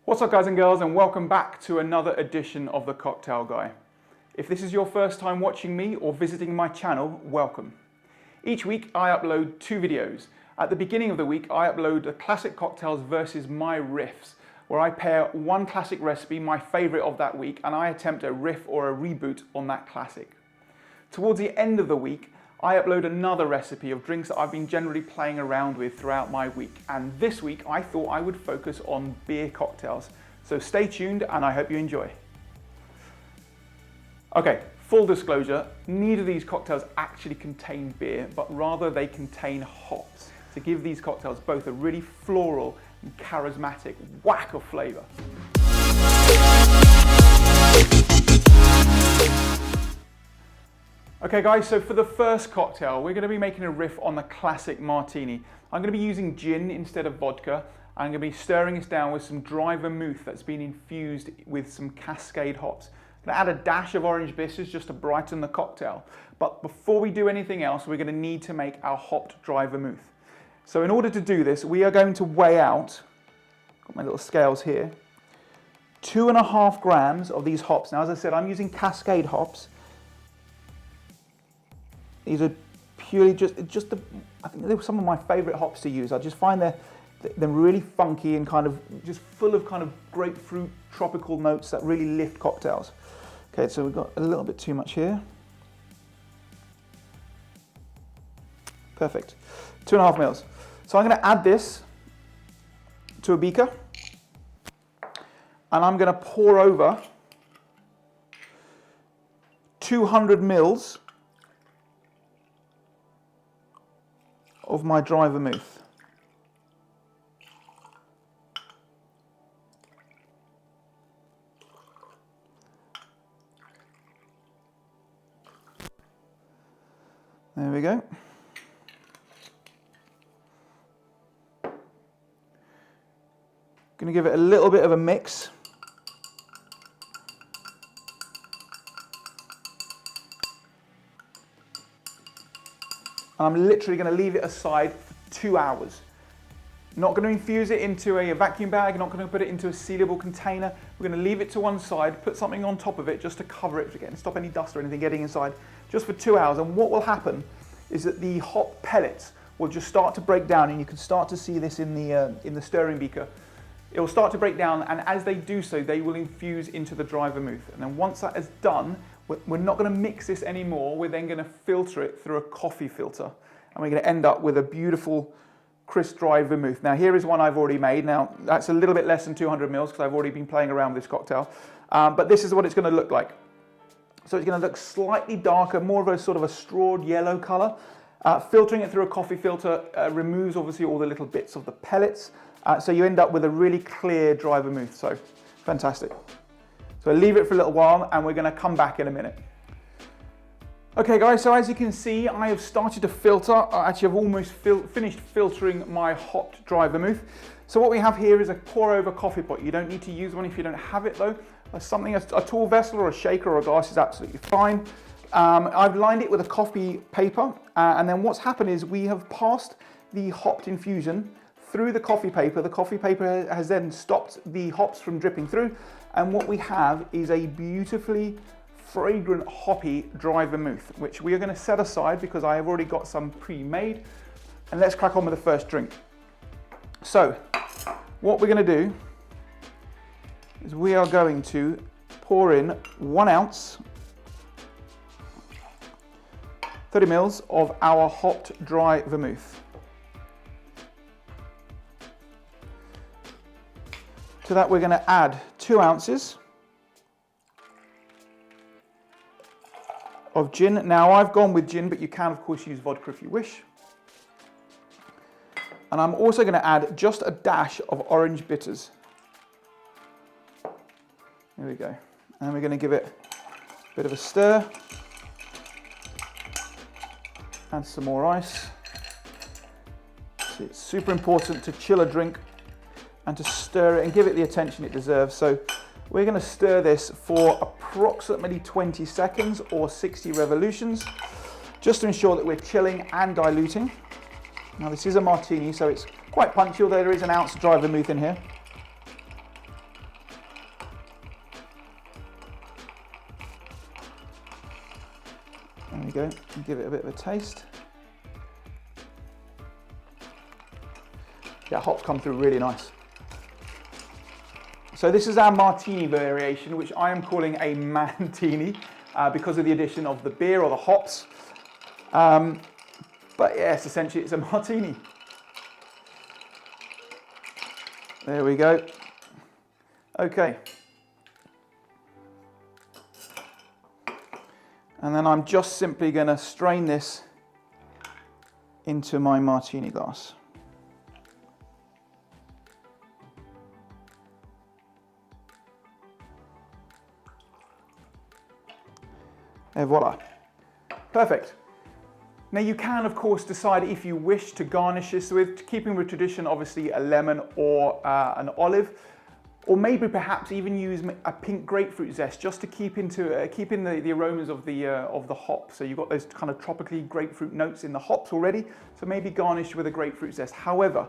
What's up guys and girls, and welcome back to another edition of The Cocktail Guy. If this is your first time watching me or visiting my channel, welcome. Each week I upload 2 videos. At the beginning of the week I upload the classic cocktails versus my riffs, where I pair one classic recipe, my favourite of that week, and I attempt a riff or a reboot on that classic. Towards the end of the week I upload another recipe of drinks that I've been generally playing around with throughout my week, and this week I thought I would focus on beer cocktails. So stay tuned and I hope you enjoy. Okay, full disclosure, neither of these cocktails actually contain beer, but rather they contain hops to give these cocktails both a really floral and charismatic whack of flavour. Okay guys, so for the first cocktail, we're going to be making a riff on the classic Martini. I'm going to be using gin instead of vodka. I'm going to be stirring this down with some dry vermouth that's been infused with some Cascade hops. I'm going to add a dash of orange bitters just to brighten the cocktail. But before we do anything else, we're going to need to make our hopped dry vermouth. So in order to do this, we are going to weigh out, got my little scales here, 2.5 grams of these hops. Now as I said, I'm using Cascade hops. These are purely I think they're some of my favourite hops to use. I just find they're really funky and kind of just full of kind of grapefruit tropical notes that really lift cocktails. Okay, so we've got a little bit too much here. Perfect. 2.5 mils. So I'm going to add this to a beaker and I'm going to pour over 200 mils of my dry vermouth. There we go. Going to give it a little bit of a mix. And I'm literally going to leave it aside for 2 hours. Not going to infuse it into a vacuum bag, not going to put it into a sealable container. We're going to leave it to one side, put something on top of it just to cover it and stop any dust or anything getting inside, just for 2 hours. And what will happen is that the hop pellets will just start to break down, and you can start to see this in the stirring beaker. It will start to break down, and as they do so, they will infuse into the dry vermouth. And then once that is done, we're not going to mix this anymore. We're then going to filter it through a coffee filter, and we're going to end up with a beautiful crisp dry vermouth. Now here is one I've already made. Now that's a little bit less than 200 mils because I've already been playing around with this cocktail, but this is what it's going to look like. So it's going to look slightly darker, more of a sort of a strawed yellow color. Filtering it through a coffee filter removes obviously all the little bits of the pellets, so you end up with a really clear dry vermouth. So fantastic. So leave it for a little while and we're going to come back in a minute. Okay guys, so as you can see, I have started to filter. Actually, I've almost finished filtering my hopped dry vermouth. So what we have here is a pour over coffee pot. You don't need to use one if you don't have it though. A tall vessel or a shaker or a glass is absolutely fine. I've lined it with a coffee paper, and then what's happened is we have passed the hopped infusion through the coffee paper. The coffee paper has then stopped the hops from dripping through, and what we have is a beautifully fragrant hoppy dry vermouth, which we are going to set aside because I have already got some pre-made. And let's crack on with the first drink. So what we're going to do is we are going to pour in 1 ounce, 30 mils of our hopped dry vermouth. To that we're going to add 2 ounces of gin. Now I've gone with gin, but you can of course use vodka if you wish. And I'm also going to add just a dash of orange bitters. There we go. And we're going to give it a bit of a stir. Add some more ice. So it's super important to chill a drink and to stir it and give it the attention it deserves. So we're going to stir this for approximately 20 seconds or 60 revolutions, just to ensure that we're chilling and diluting. Now this is a martini, so it's quite punchy, although there is an ounce of dry vermouth in here. we go, give it a bit of a taste. Yeah, hops come through really nice. So this is our Martini variation, which I am calling a Mantini because of the addition of the beer or the hops. But yes, essentially it's a Martini. There we go. Okay. And then I'm just simply going to strain this into my Martini glass. Et voila. Perfect. Now you can of course decide if you wish to garnish this with, keeping with tradition, obviously a lemon or an olive, or maybe perhaps even use a pink grapefruit zest just to keep in the aromas of the hop. So you've got those kind of tropically grapefruit notes in the hops already, so maybe garnish with a grapefruit zest. However,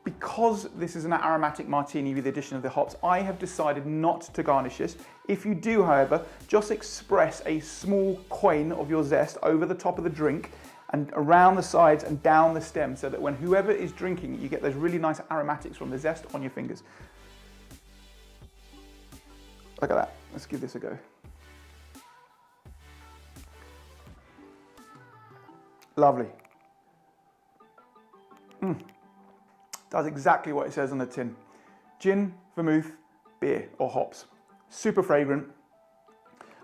because this is an aromatic martini with the addition of the hops, I have decided not to garnish this. If you do, however, just express a small coin of your zest over the top of the drink and around the sides and down the stem, so that when whoever is drinking, you get those really nice aromatics from the zest on your fingers. Look at that. Let's give this a go. Lovely. Does exactly what it says on the tin. Gin, vermouth, beer or hops. Super fragrant.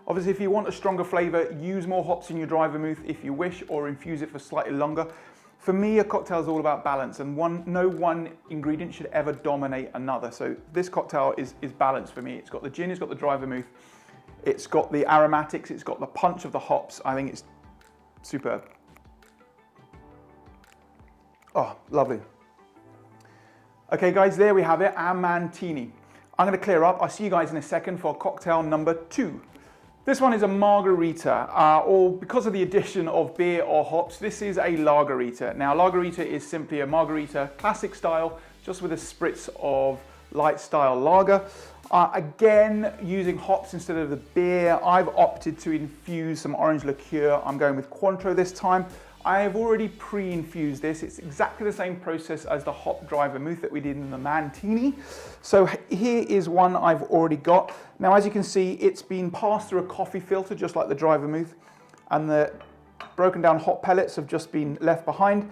Obviously, if you want a stronger flavour, use more hops in your dry vermouth if you wish, or infuse it for slightly longer. For me, a cocktail is all about balance, and no one ingredient should ever dominate another. So this cocktail is balanced for me. It's got the gin, it's got the dry vermouth, it's got the aromatics, it's got the punch of the hops. I think it's superb. Oh, lovely. Okay guys, there we have it, our Mantini. I'm going to clear up. I'll see you guys in a second for cocktail number 2. This one is a margarita, or because of the addition of beer or hops, this is a Lagerita. Now, Lagerita is simply a margarita, classic style, just with a spritz of light style lager. Again, using hops instead of the beer, I've opted to infuse some orange liqueur. I'm going with Cointreau this time. I have already pre-infused this. It's exactly the same process as the Hop Dry Vermouth that we did in the Mantini. So here is one I've already got. Now, as you can see, it's been passed through a coffee filter, just like the dry vermouth, and the broken down hop pellets have just been left behind.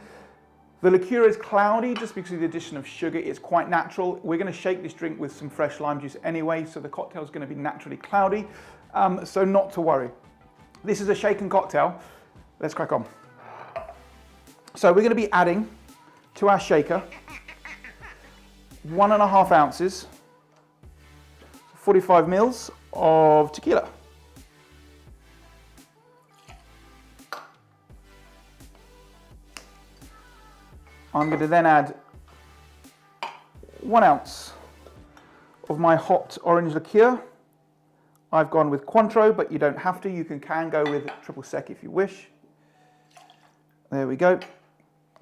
The liqueur is cloudy just because of the addition of sugar. It's quite natural. We're going to shake this drink with some fresh lime juice anyway, so the cocktail is going to be naturally cloudy, so not to worry. This is a shaken cocktail. Let's crack on. So we're going to be adding to our shaker 1.5 ounces, 45 mils of tequila. I'm going to then add 1 ounce of my hopped orange liqueur. I've gone with Cointreau, but you don't have to. You can go with triple sec if you wish. There we go.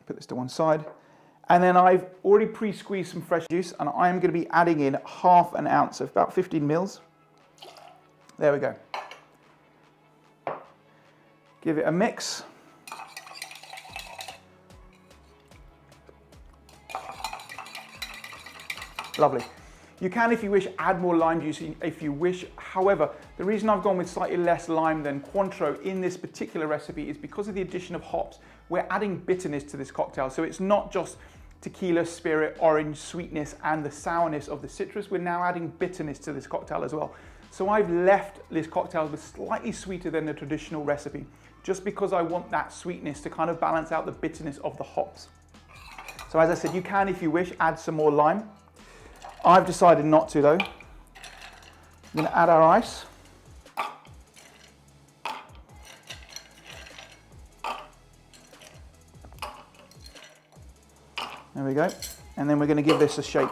Put this to one side. And then I've already pre-squeezed some fresh juice, and I'm going to be adding in 1/2 ounce, of about 15 mils. There we go. Give it a mix. Lovely. You can, if you wish, add more lime juice if you wish. However, the reason I've gone with slightly less lime than Cointreau in this particular recipe is because of the addition of hops. We're adding bitterness to this cocktail. So it's not just tequila, spirit, orange, sweetness, and the sourness of the citrus. We're now adding bitterness to this cocktail as well. So I've left this cocktail with slightly sweeter than the traditional recipe, just because I want that sweetness to kind of balance out the bitterness of the hops. So as I said, you can, if you wish, add some more lime. I've decided not to though. I'm going to add our ice. There we go. And then we're going to give this a shake.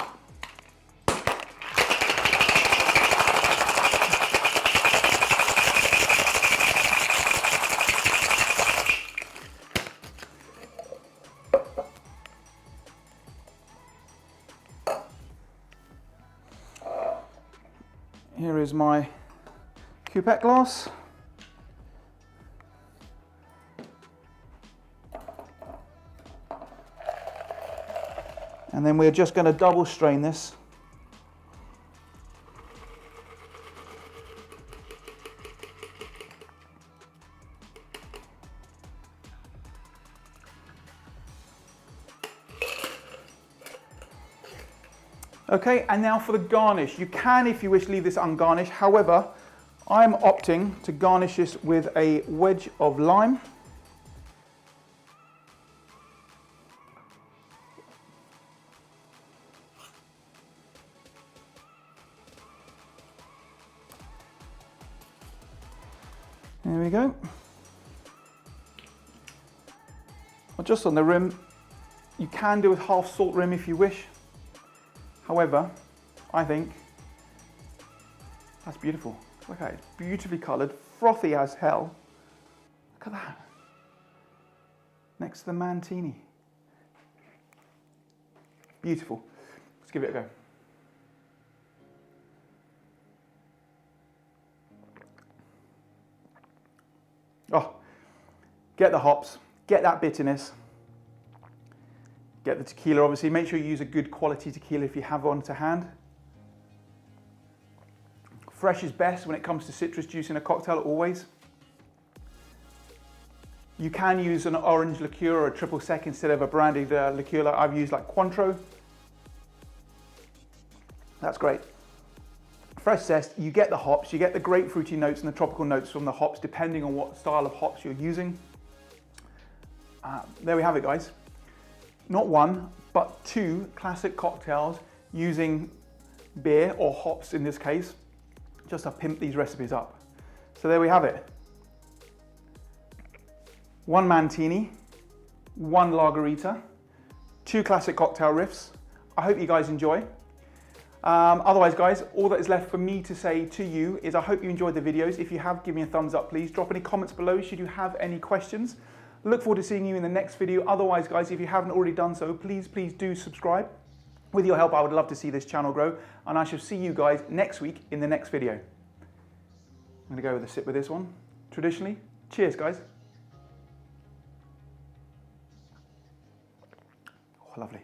Here is my coupette glass. And then we're just going to double strain this. Okay, and now for the garnish. You can, if you wish, leave this ungarnished. However, I'm opting to garnish this with a wedge of lime. There we go. Well, just on the rim. You can do a half salt rim if you wish. However, I think that's beautiful. Look at it, it's beautifully coloured, frothy as hell. Look at that. Next to the Mantini. Beautiful. Let's give it a go. Oh, get the hops, get that bitterness. Get the tequila, obviously. Make sure you use a good quality tequila if you have one to hand. Fresh is best when it comes to citrus juice in a cocktail, always. You can use an orange liqueur or a triple sec instead of a brandied liqueur like I've used, like Cointreau. That's great. Fresh zest, you get the hops, you get the grapefruity notes and the tropical notes from the hops, depending on what style of hops you're using. There we have it, guys. Not one, but two classic cocktails using beer or hops in this case, just to pimp these recipes up. So there we have it. One Mantini, one Lagerita, two classic cocktail riffs. I hope you guys enjoy. Otherwise, guys, all that is left for me to say to you is I hope you enjoyed the videos. If you have, give me a thumbs up, please. Drop any comments below should you have any questions. Look forward to seeing you in the next video. Otherwise, guys, if you haven't already done so, please do subscribe. With your help, I would love to see this channel grow, and I shall see you guys next week in the next video. I'm gonna go with a sip with this one, traditionally. Cheers, guys. Oh, lovely.